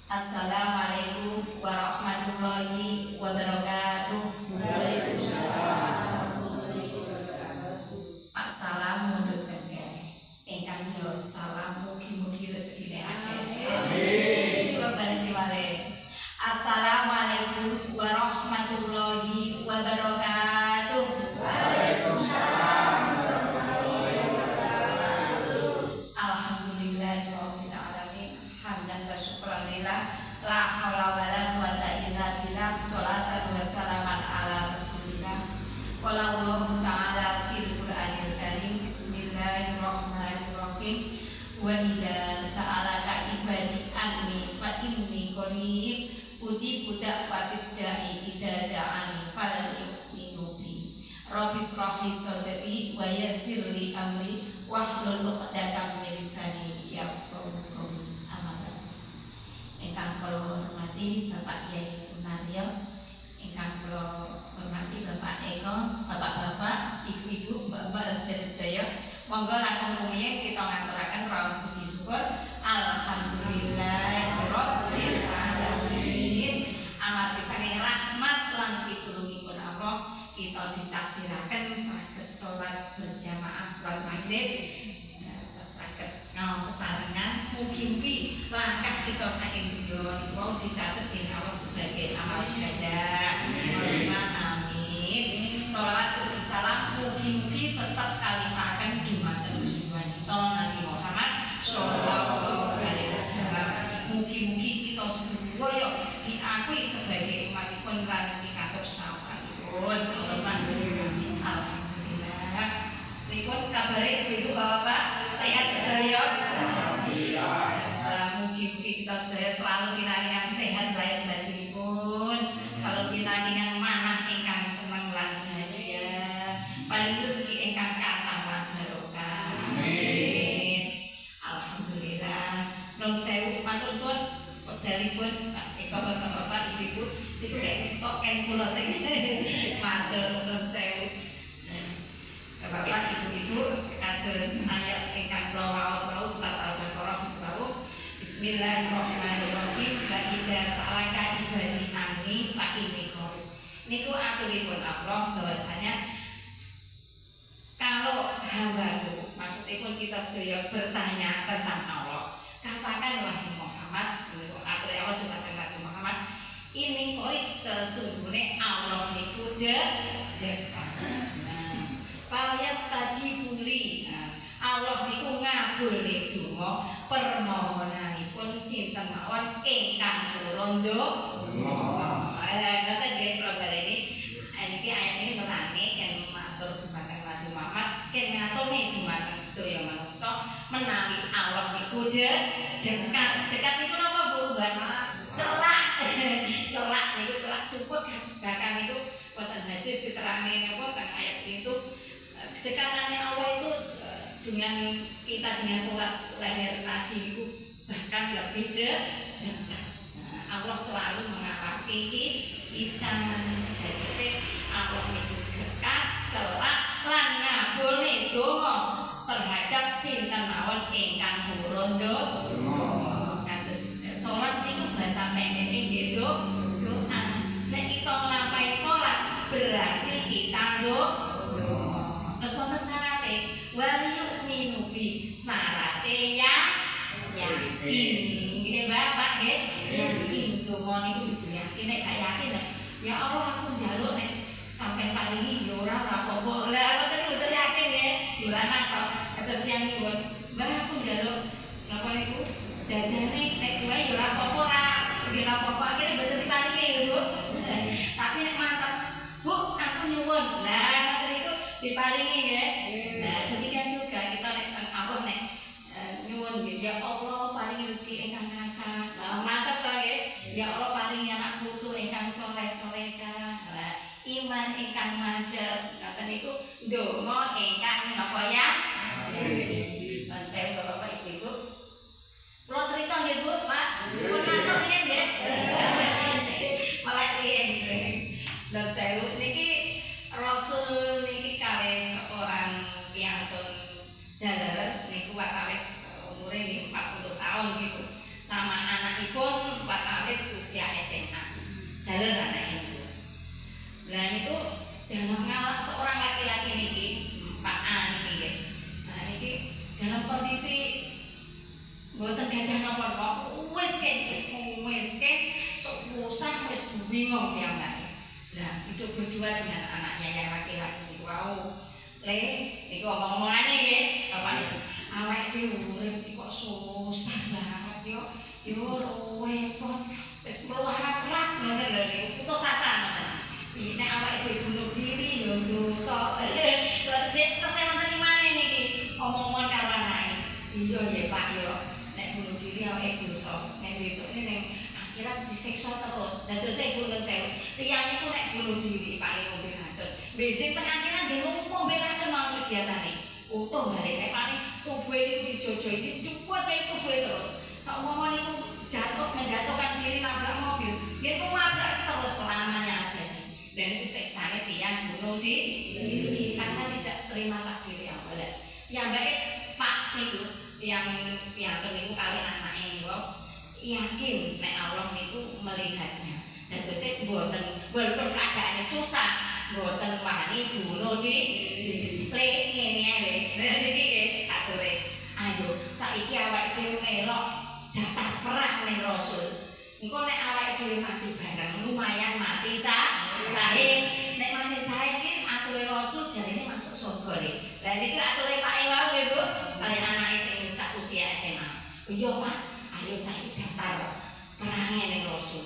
Assalamualaikum warahmatullahi wabarakatuh. Pak salam untuk cegah. Engkang jawab salam mugi-mugi rezekine akeh. Amin. Kula bareng malih. Assalamualaikum warahmatullahi wabarakatuh. Waalaikumsalam warahmatullahi wabarakatuh. Alhamdulillahirabbil alamin. Hamdan wa syukran lillah. La haula wala quwata illa billah. Sholatan wa salaman ala Rasulillah. Qala Allahu ta'ala fil Qur'anil Karim. Bismillahirrahmanirrahim. Wa idza sa'alaka ibadi anni fa inni qarib ujibu da'watid da'i idza da'ani fal yu'minu bi. Rabbi shrah li sadri wa yassir li amri wahlul 'uqdatam min lisani yafqahu qawli. Ingkang kula hormati Bapak Kyai Sunaryo, ingkang kula hormati Bapak Eko, Bapak-bapak, Ibu-ibu, Mbak-mbak sedaya, monggo langkung rumiyin kita ngaturaken raos puji syukur. Alhamdulillahirabbil alamin. Amargi saking rahmat lan pitulungipun Allah, kita ditakdiraken saged salat berjamaah salat maghrib. Ngaos sesarengan, mugi-mugi langkah kita saking dunya niku dicatet dening Allah sebagai amal ibadah. Amin. Sholawat ugi salam mugi-mugi tetap kalimaken dumateng junjunganipun Nabi Muhammad sallallahu alaihi wasallam. Mugi-mugi kita sedaya diakui sebagai umatipun lan pikantuk syafaatipun. Alhamdulillah. Pripun kabare Ibu Bapak? Sehat sedaya. Mugi-mugi kita sedaya selalu pinaringan sehat lahir batinipun, selalu pinaringan manah ingkang seneng lan bahagia, paling rezeki ingkang kathah lan barokah. Amin. Alhamdulillah. Nun sewu matur suwun wekdalipun Pak Eko, Bapak-bapak, Ibu-ibu, niku kok ken kula sing matur nun sewu. Bapak, Ibu-ibu, kados ayat ingkang kula waos-waos surat Al-Baqarah bawuh Bismillahirrahmanirrahim. Wa idza sa'alaka ibadi anni fa inni qarib. Niku aturipun Allah bahwasanya kalau hambaku, maksudipun kita sedaya bertanya tentang Allah, katakan wahai Muhammad, atur Allah juga tentang Muhammad, ini qarib sesungguhnya Allah niku dekat. Alias tajibuli. Allah niku ngabulne donga permohonanipun sinten mawon ingkang kula ndonga. Ngoten nggih kula baleni. Niki ayat ini terane yen matur dumateng Nabi Muhammad ken ngatune dumateng sedaya manungsa menawi Allah niku dekat. Dekat niku napa Bu? Celak. Celak niku celak cuput bahkan niku wonten hadis diterangne napa teng ayat itu kedekatannya Allah itu dengan kita dengan urat leher nadi itu bahkan lebih dekat. Allah selalu mengawasi kita. Jadi Allah itu dekat, celak lan ngabulne donga terhadap sinten mawon ingkang purun donga. Kados salat itu bahasa pendek nggih doa. Nek kita nglampahi salat berarti kita doa. Terus wonten syarate wal yu'minu bi syarate yakin. Nggih Bapak nggih, yakin donga niku kudu yakin. Nek gak yakin ya Allah aku njaluk nek sampean paringi ya ora apa-apa. Lah ngoten niku kudu yakin nggih. Dolanan kok terus tiyang nyuwun, "Mbah aku njaluk napa niku jajane nek kuwi ya ora apa-apa ora." Nggih ora apa-apa akhire mboten diparingi ya Bu. Tapi nek mantap, "Bu, aku nyuwun." Lah diparingi nggih. Nah, demikian juga kita nek Allah nek nyuwun nggih, ya Allah paringi rezeki ingkang akeh. Lah mantep to nggih. Ya Allah paringi anak putu ingkang saleh-salehah. Lah iman ingkang mancep. Ngoten niku ndonga ingkang napa ya? Lan saya Bapak Ibu. Kula cerita nggih Bu, Pak. Pun ngantuk nggih. Malah riyen. Dan saya niki Rasul niki kalih seorang piyantun jaler niku watawis umure 40 tahun gitu. Sama anakipun jalan anak itu. Nah itu dalam ngalak seorang laki-laki niki, Pak A niki. Nah niki dalam kondisi mboten gajah napa-napa, wis susah wis bingung ya Mbak. Lah itu berdua dengan anaknya yang laki-laki. Wow. Niku omong-omongane nggih, Bapak Ibu. Awake dhewe urip kok susah banget yo. Yo repot. Wis meluhat-luhat ngoten lho niku putus asa ngoten. Nek awake dhewe bunuh diri yo dosa. Terus saya wonten maneh niki omong-omong karo anake. Iya ya Pak yo. Nek bunuh diri awake dosa. Nek besok ning akhirat disiksa terus. Dados saya pun sewu. Tiyang niku nek bunuh diri paling ngombe racun. Bejeng teng akhirat nggih ngombe racun mau kegiatane. Utuh balik nek paling tubuhe niku dijojo iki cukup cek tubuhe terus. Saumpama niku menjatuhkan diri nabrak mobil. Nggih kok nabrak terus selamanya abadi. Dan itu siksane tiyang bunuh diri karena tidak terima takdir yang Allah. Ya baik Pak niku yang niku kali anake niku yakin nek Allah niku melihatnya. Dados mboten walaupun keadaannya susah, mboten wani bunuh diri. Ngene ae lho. Niki nggih ature. Ayo saiki awake dhewe melok daftar perang ning Rasul. Engko nek awake dhewe mati bareng lumayan mati sahih. Nek mati sahih ki ature Rasul jarine masuk surga lho. Lah niki ature Pak Ewa nggih Bu, kali anake sing usia SMA. Iya Pak, ayo saiki daftar perang ning Rasul.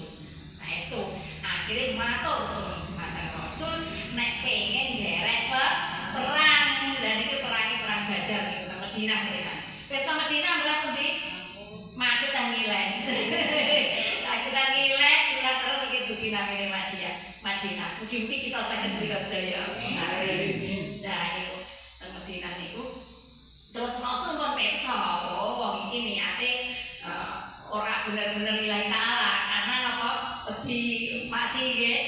Saestu akhire matur dumateng Rasul nek pengen derek perang. Lah niki perang Badar niku teng Madinah kan. Wis sama Madinah mlah pundi? Maket dan nilai. Kita nilai kita terus iki dugi namine Madinah. Mugi-mugi kita saged mriko sedaya. Nah niku teng Madinah niku terus Rasul pun peksa, oh wong iki niate ora bener-bener lillahi taala karena napa wedi mati nggih.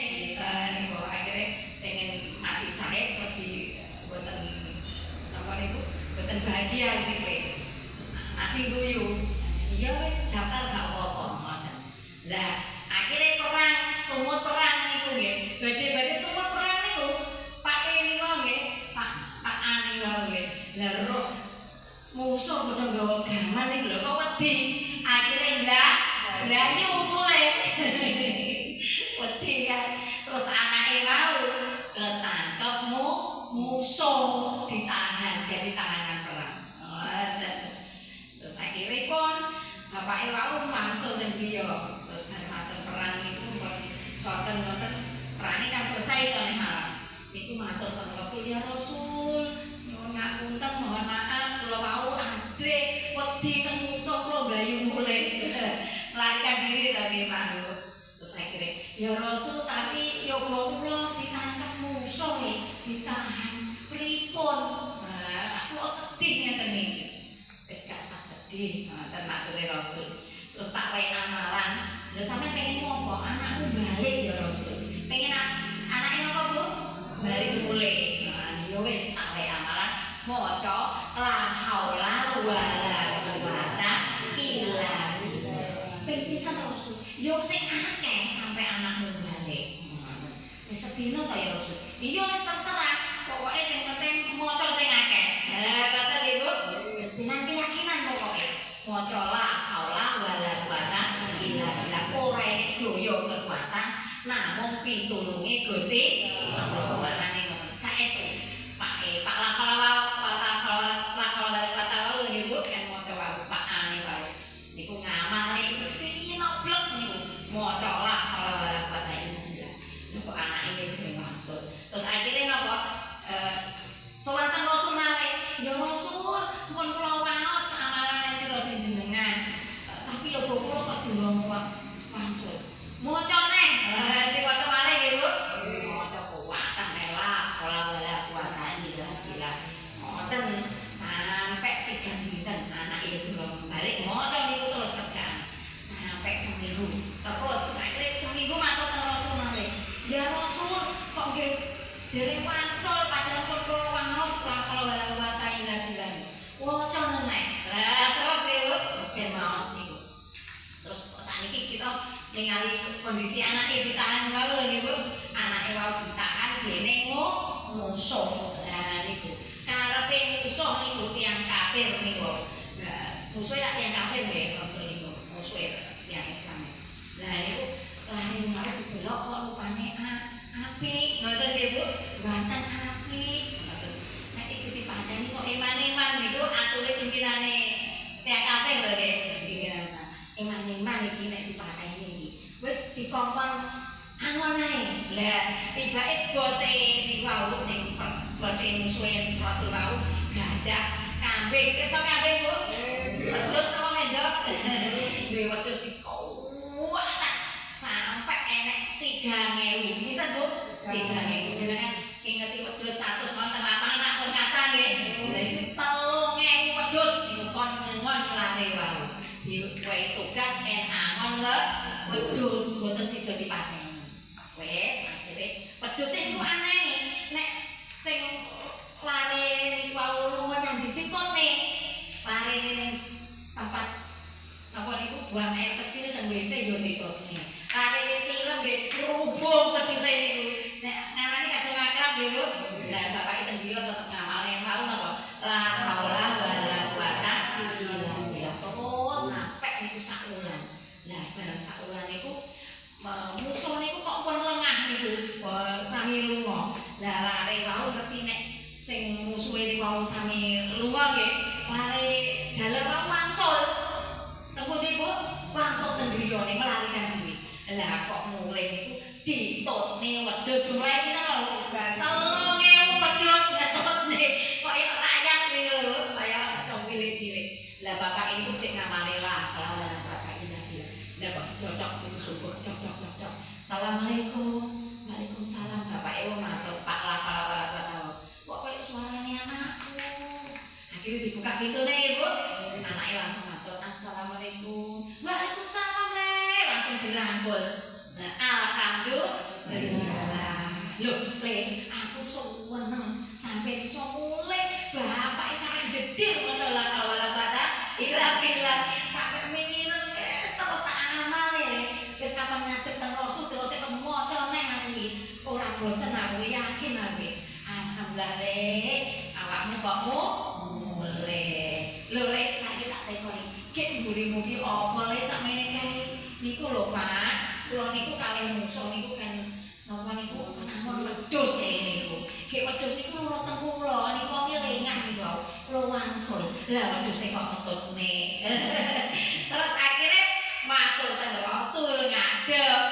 Niku akhire pengen mati sae wedi boten napa niku boten bahagia niku. Nabi guyu. Iya wis daftar gak apa-apa ngoten. Lah akhire perang, tumut perang niku nggih. Badhe-badhe tumut perang niku Pak E niku nggih, Pak Ani niku nggih. Lah roh musuh boten nggawa gaman niku lho kok wedi. Akhire ndayu mulai. Wedi kan. Terus anake mau ketangkep musuh ditahan dari tahanan perang. Terus akhire pun Bapak Ewa langsung teng griya. Terus bar matur perang niku soten ngoten perange kan selesai to nek malam. Niku matur karo Rasul, ya Rasul, nyuwun ngapunten mohon maaf kula wau ajre wedi teng musuh kula blayu mulih. Melarikan diri to nggih Pak. Terus akhire ya Rasul tapi ya kula ditangkap musuh ditahan pripun. Nah, kula sedih ngeten niki. Wis gak usah sedih, ngoten ature Rasul. Terus tak wae amalan. Lha sampe pengen ngopo? Anakku balik ya Rasul. Pengen anake napa Bu? Balik mulih. Nah, ya wis tak wae amalan. Maca la haula wala quwata illa billah. Pengen Rasul. Yo sing akeh sampe anakmu balik. Wis sedina ta ya Rasul. Iya wis terserah. Pokoke sing penting maca sing akeh. Kata ibu, dengan keyakinan pokoknya maca la haula wala quwata illa billah. Ora enek daya kekuatan namung pitulunge Gusti Allah. Manane ngoten saestu. Pak la haula wala quwata niku kan maca wae Pak Ani wae. Niku ngamale sedhi noblek niku maca la haula wala quwata illa billah. Niku anake dhewe maksud. Terus akhirnya napa? Sowanten Rasul malih, ya Rasul, pun kula waos amalan terus jenengan. Tapi ya kula kok durung maksud. Maca neh, diwaca malih nggih Bu. Maca kuwatan la haula wala quwata illa billah. ningali kondisi anake ditahan wae lho niku. Anake wau ditahan dene musuh. Lah niku. Karepe musuh niku tiyang kafir niku. Musuh ya tiyang kafir nggih maksud niku. Musuh tiyang Islam. Lah niku lari malah dibelok kok rupane apik. Ngoten nggih Bu. Buatan apik. Terus nek iki dipadani kok eman-eman niku ature pimpinane tiyang kafir lho nggih. Eman-eman iki nek dipadani iki wis dikongkon angon ae. Lah tibake bose niku wau sing bose musuhe Rasul wau gadah kambing. Iso kambing Bu? Wedhus kok mendok. Duwe wedhus dikuwat sampai enek 3.000. Pinten Bu? 3.000. Jenengan ingeti wedhus 100 wonten lapangan nak pun kata nggih. Lah iki 3.000 wedhus niku kon ngon lare wau. Diwehi tugas angon wedhus mboten sida dipateni. Wes akhire wedhus niku aneh. Nek sing lare niku wau lunga nyang dititone. Lare ning tempat apa niku buang air kecil teng WC yo dititone. Lare tilem nggih rubung wedhus niku. Nek ngarani kadang akrab nggih Bu. Lah bapake teng dia tetep ngamale mau napa? La haula wala quwata illa billah. Terus sampai niku sak wulan. Lah bareng sak wulan niku musuh niku kok pun lengah niku sami lunga. Lah lare wau ngerti nek sing musuhe niku wau sami lunga nggih, lare jaler wau wangsul. Teng pundi Bu? Wangsul teng griyane melarikan diri. Lah kok mulih niku ditutne wedhus mulai kita lho. 3.000 wedhus ngetutne. Kok ya rakyat niku lho, kaya cong cilik-cilik. Lah bapak iku cek ngamale lah kelawan bapak iki. Lah kok dicocok niku subuh cok. Assalamualaikum. Waalaikumsalam. Bapak wong matur Pak lafal. Kok koyo suarane anakku. Akhirnya dibuka pintune nggih Bu. Anake langsung matur assalamualaikum. Waalaikumsalam Le. Langsung dirangkul. Nah, alhamdulillah. Loh, Le, aku seneng sampai iso mulih. Bapak sampe jedil maca la haula wala illa billah. Sampai mikirin terus tak amal Le. Wis kapan ngadeg teng Rasul terus sik maca neh aku iki. Ora bosen aku yakin aku. Alhamdulillah Le, awakmu kok mulih. Lho Le, saiki tak tekoni. Kek mburimu ki apa Le sakmene kae? Niku lho Pak, kula niku kalih musuh niku kan napa niku angon wedhus niku. Kek wedhus niku loro teng kula niku ki lengah niku. Kula wangsul. Lah wedhuse kok ngetutne. Terus akhirnya matur teng Rasul ngadep.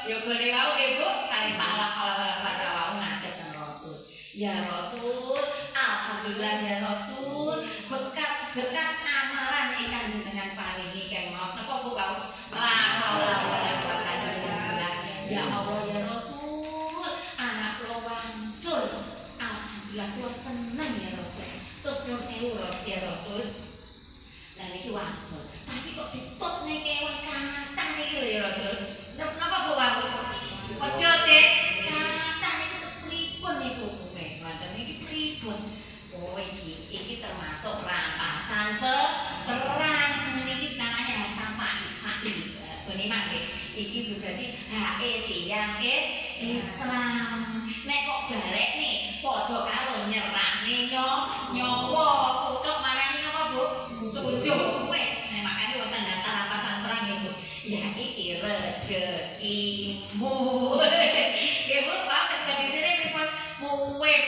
Ya gone wau nggih Bu, kali Pak la wau ngadep teng Rasul. Ya Rasul, alhamdulillah ya Rasul, berkat amalan ingkang jenengan paringi kengos napa Bu wau? La haula wala quwata illa billah. Ya Allah ya Rasul, anak kula wangsul. Alhamdulillah kula seneng ya Rasul. Terus nyuwun sewu ya Rasul. Lah niki wangsul. Tapi kok ditutne kewan kathah niki lho ya Rasul. Napa Bu wau? Wedhus nggih. Kathah niku terus pripun niku kowe? Wonten niki pripun? Oh iki termasuk rampasan perang. Niki namanya harta mati. Bene mangke. Iki berarti HE tiyang Islam. Nek kok balik nih padha karo nyerahne nyawa kutuk marani napa Bu? Suduh wis. Nek makane wonten data rampasan perang niku. Ya iki rezekimu. Nggih Bu, pamit kondisine pripun? Wis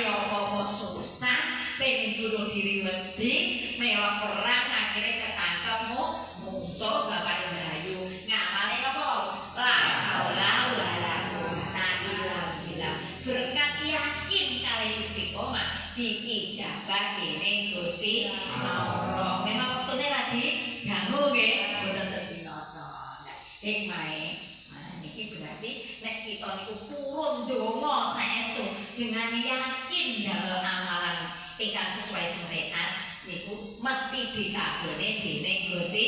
ora apa-apa susah, pengen bunuh diri wedi, melok perang akhirnya ketangkep musuh Bapak Ibu ngamale napa? La haula wala quwata illa billah. Berkat yakin kali istiqomah diijabah dening Gusti Allah. Memang wektune lagi ganggu nggih, boten sedinata. Hikmahe niki berarti nek kita niku purun donga saestu dengan yakin dalam amalan ingkang sesuai syariat niku mesti dikabulne dening Gusti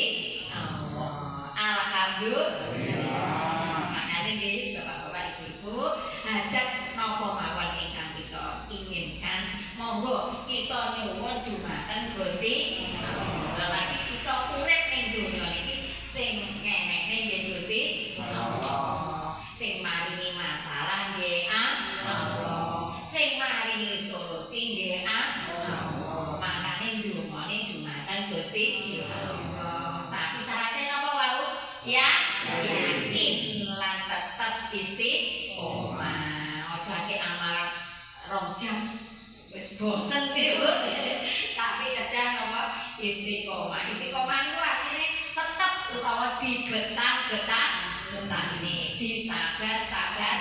Allah. Alhamdulillah. Makane nggih Bapak-bapak Ibu-ibu, hajat napa mawon ingkang kita inginkan, monggo kita nyuwun dumateng Gusti Allah. Lagi kita urip ning donya niki sing ngenekne nggih Gusti ya yakin lan tetep istiqomah. Ojo akeh amalan rong jam wis bosen Bu. Tapi kadang apa istiqomah. Istiqomah itu artinya tetap utawa dibetang-betang-betangne, disabar-sabar.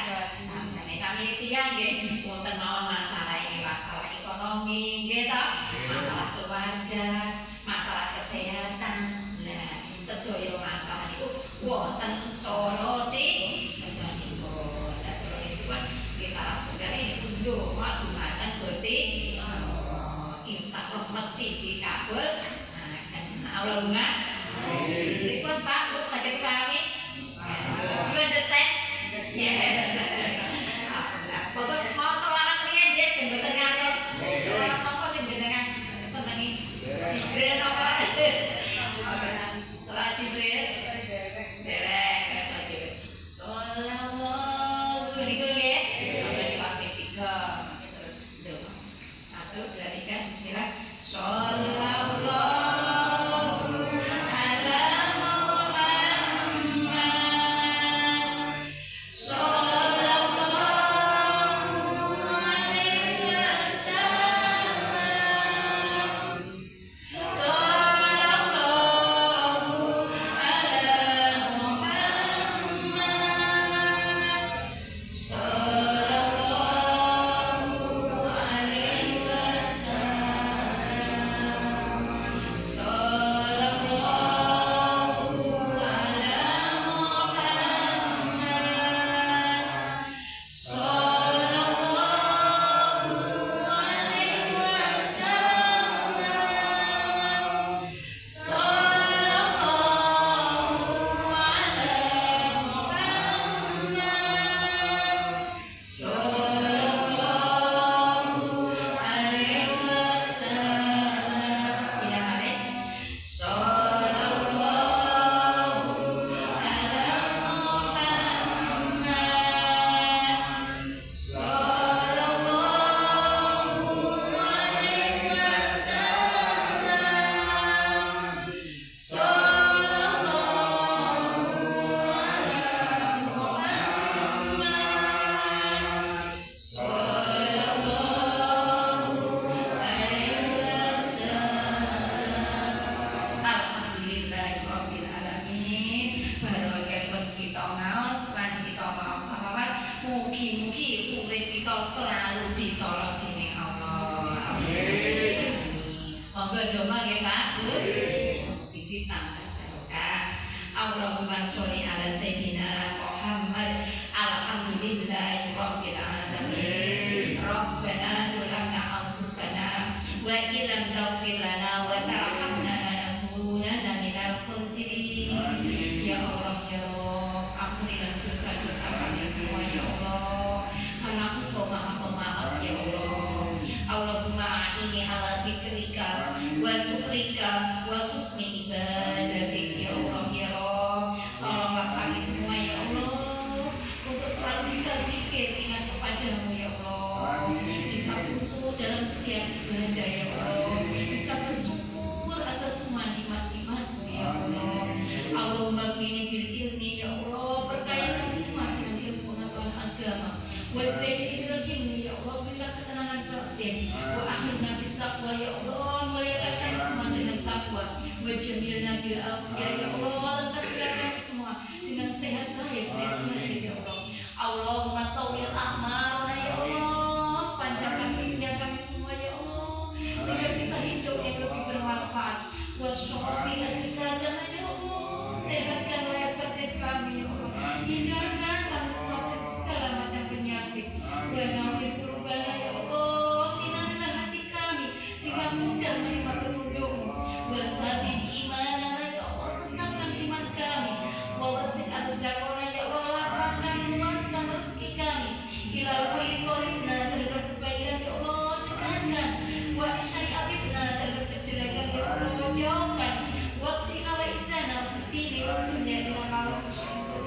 Kami tiyang nggih wonten mawon masalah ini, masalah ekonomi nggih to, masalah keluarga, masalah kesehatan. Lah, sedaya masalah niku wonten solusinipun. Lah solusinipun nggih salah setunggal niku ndonga dumateng Gusti Allah. Insyaallah mesti dikabulkan. Allahumma amin. Pripun Pak, Bu saged pahami? You understand? Yes. Pokoknya mau sholawat riyen nggih ben mboten ngantuk. Sholawat napa sing jenengan senengi? Jibril apa? Sholawat Jibril. Derek sholawat Jibril. Sholawat niku nggih. Sampai pas ketiga. Terus ndonga. 1 2 3 bismillah. Sholawat mugi-mugi urip kita selalu ditolong dening Allah. Amin. Monggo ndonga nggih Pak, Bu. Iki tambah barokah. Allahumma sholli ala sayyidina Muhammad. Alhamdulillahi rabbil alamin. Rabbana zalamna anfusana wa illam taghfir lana wa tarhamna lanakunanna minal khasirin. Ya Allah, ya Rabb, ampunilah dosa-dosa kami semua ya Allah. Karena Engkau Maha Pemaaf ya Allah. Allahumma a'inni ala dzikrika wa syukrika wa husni ibadatik ya Allah ya Rabb. Tolonglah kami semua ya Allah untuk selalu bisa zikir ingat kepadamu ya Allah. Bisa khusyuk dalam setiap ibadah ya Allah. Bisa bersyukur atas semua nikmat-nikmat-Mu ya Allah. Allahumma qini bil ilmi ya Allah. Berkaya kami semua dengan ilmu pengetahuan agama. Wa zayyinil hilmi ya Allah, berilah ketenangan batin. Wa akhirna bit taqwa ya Allah, muliakan kami semua dengan takwa. Wa jamilna bil afiyah ya Allah, lengkapilah kami semua dengan sehat lahir sehat batin ya Allah. Allahumma tawil a'malna ya Allah, panjangkan usia kami semua ya Allah, sehingga bisa hidup yang lebih bermanfaat. Wa syufi ajsadana ya Allah, sehatkan lahir batin kami ya Allah, hindarkan kami semua dari segala macam penyakit. Wa nawwir qulubana ya Allah, sinarilah hati kami sehingga mudah menerima petunjuk-Mu. Wa sabbit imanana ya Allah, tetapkan iman kami. Wa wasi' arzaqana ya Allah, lapangkan luaskan rezeki kami. Ilal khairi qaribna, terhadap kebaikan ya Allah dekatkan. Wa syar'i abibna, terhadap kejelekan ya Allah jauhkan. Wa qina wa izana fitni wa dunya ila ma'al syaitan.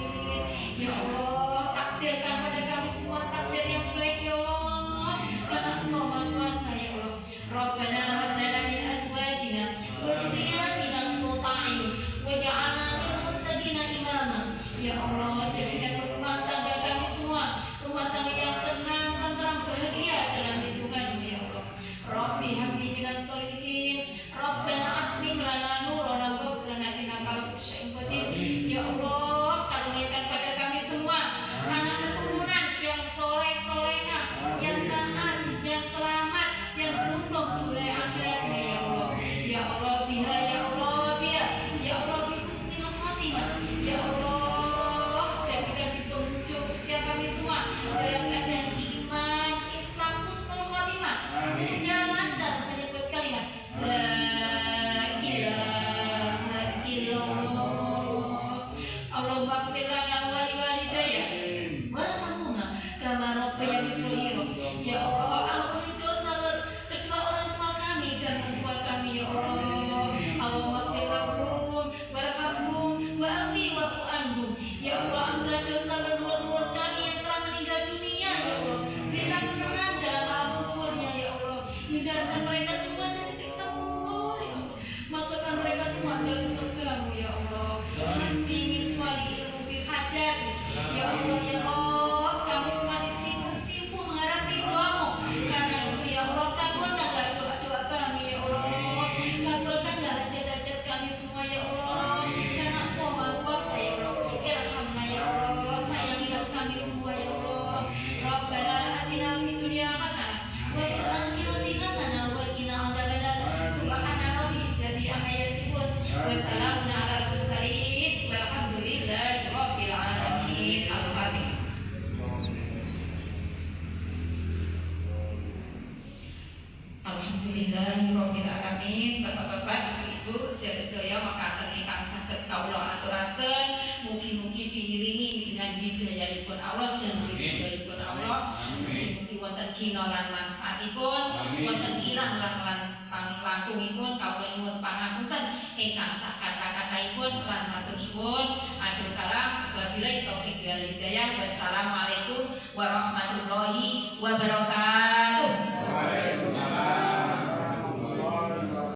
Ya Allah, takdirkan pada kami semua takdir yang baik ya Allah, karena Engkau Maha Kuasa ya Allah. Rabbana hab lana min azwajina wa dhurriyyatina qurrata a'yun waj'alna lil muttaqina imama. Ya Allah, jadikan rumah tangga kami semua rumah tangga yang tenang, tentram, bahagia dalam lindungan-Mu ya Allah. Rabbi habli minas sholihin, Rabbana atmim lana nurana waghfir lana innaka ala kulli syai'in qadir. Ya Allah, karuniakan pada kami semua anak keturunan yang soleh-solehah, yang taat, yang selamat, yang beruntung dunia akhirat ya Allah. Ya Allah biha, ya Allah biha, ya Allah bi husnil khatimah. Ya Allah, jadikan petunjuk usia kami semua dalam keadaan iman, Islam, husnul khatimah. Jangan lancar menyebut kalimat la ilaha illallah. Allahumma ighfir lana wa liwalidayya warhamhuma kama rabbayani shaghira. Ya Allah, ampuni dosa kedua orang tua kami dan mertua kami ya Allah. Allahumma ighfir lahum warhamhum wa'afi wa'fu anhum. Ya Allah, ampunilah dosa leluhur kami yang telah meninggal dunia ya Allah. Berilah penerangan dalam alam kuburnya ya Allah. Hindarkan mereka semua dari siksa kubur ya Allah. Masukkan mereka semua dalam surga-Mu ya Allah. Hasbi min suali ilmu bil hajat. Ya Allah ya Rabb, kami semua di sini bersimpuh mengharap ridho-Mu. Karena itu ya Allah, kabulkanlah doa-doa kami ya Allah. Kabulkanlah hajat-hajat kami semua ya Allah. Karena Engkau Maha Kuasa ya Allah. Irhamna ya Allah, sayangilah kami semua ya Allah. Rabbana atina fid dunya hasanah wa fil akhirati hasanah wa qina adzabannar. Subhana rabbika izzati amma yasifun wa salamun alal mursalin walhamdulillahi rabbil alamin. Al-Fatihah. Alhamdulillahirabbil alamin. Bapak-bapak, Ibu-ibu, sedaya-sedaya makaten ingkang saged kawula aturaken, mugi-mugi diiringi dengan hidayahipun Allah dan ridhoipun Allah. Mugi-mugi wonten gina lan manfaatipun, wonten kirang lan langkungipun kawula nyuwun pangapunten ingkang sakatha-kathahipun lan matur suwun. Atur kalam wabillahi taufiq wal hidayah. Wassalamualaikum warahmatullahi wabarakatuh.